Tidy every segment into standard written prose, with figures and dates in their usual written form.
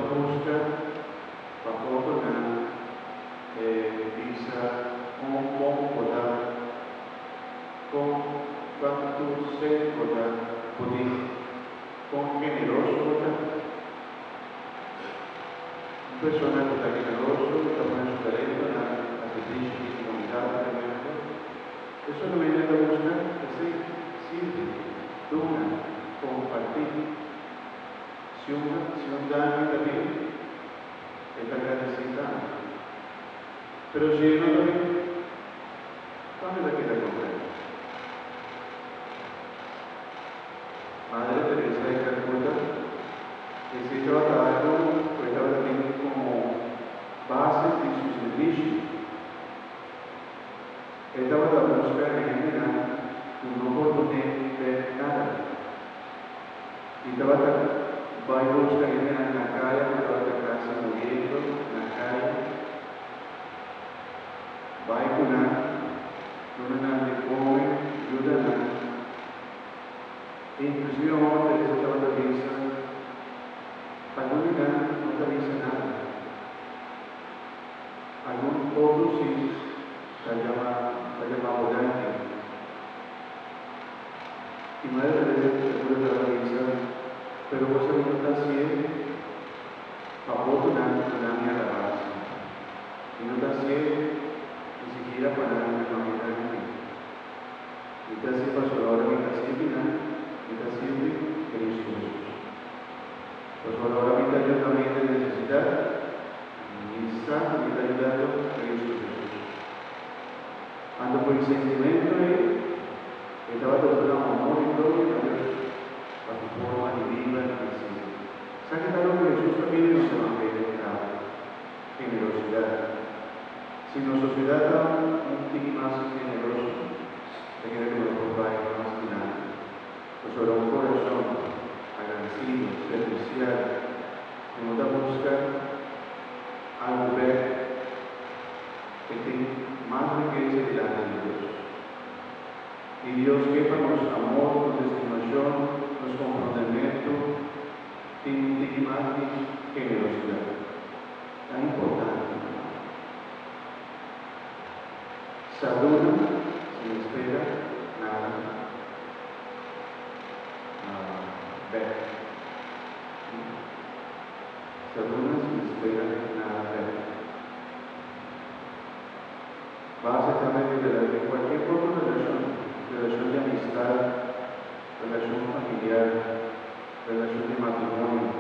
da busca, papoco na bisa ngomong koda, con quanto sei koda, pudi, con generoso koda. Un personaje tan generoso, que pone su talento en la servicio de comunidad, por ejemplo. Eso no viene a buscar, así, sirve, dona, compartir. Si un daño también, es agradecida. Pero si no lo ve, ¿dónde la queda comprar? Madre Teresa de Calcuta, ese trabajo estaba también como base de su servicio. Estaba la búsqueda en general, no por ver nada. Y estaba va a buscar en la calle, estaba la casa muriendo, en la calle. Va a curar, no de come, ayuda. Inclusive ahora Teresa estaba la visa, para no te avisa nada. Algún otro sí se llama volante. Y Madre Teresa se puede dar la visa, pero vos no está haciendo a otro ni a la base. Y no está haciendo ni siquiera para la humanidad. Y está haciendo para su hora que está haciendo, y está haciendo Cristo Jesús. Pues ahora me está ayudando también de necesidad, y está ayudando a Cristo Jesús. Ando por el sentimiento estaba todo amor y todo, y a Dios, a su forma divina y así. ¿Sabe que algo que Jesús también nos evangelia en la generosidad? Si nuestra sociedad da un poquito más generoso, hay que ver que nos provee más que nada. Pues ahora un corazón agradecido, servicial, que nos da a buscar algo ver que tiene más riqueza delante de Dios. Y Dios quepa nuestro amor, nuestra estimación, nuestro comportamiento, tiene más generosidad. Tan importante. Saluda, sin espera nada. Ver. Saluda, sin espera nada. Ver. Básicamente de cualquier otra relación de amistad, relación familiar, relación de matrimonio.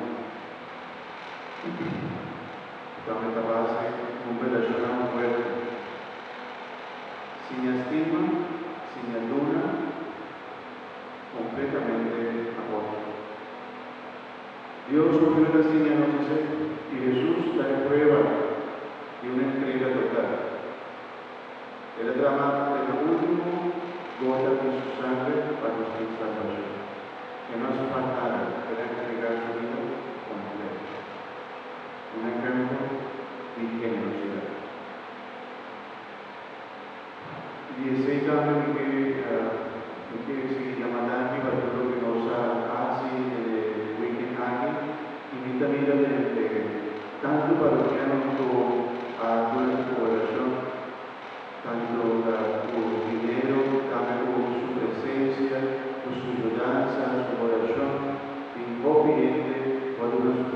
También la base una relación a muerte. Sin estima, sin ayuda, completamente amor. Dios sufrió la señal, no sé, y Jesús da prueba de una entrega total. Era derramado de la última gota de su sangre para nuestra salvación. Que no hace falta nada, era entregar su vida completa. Un ejemplo de generosidad. Y ese cambio que se llama Dani, para todo lo que nos hace de weekend aquí, y mi vida tanto para lo que a nuestra población, tanto por dinero, también por su presencia, por su ayudanza, su oración, y obviamente cuando nos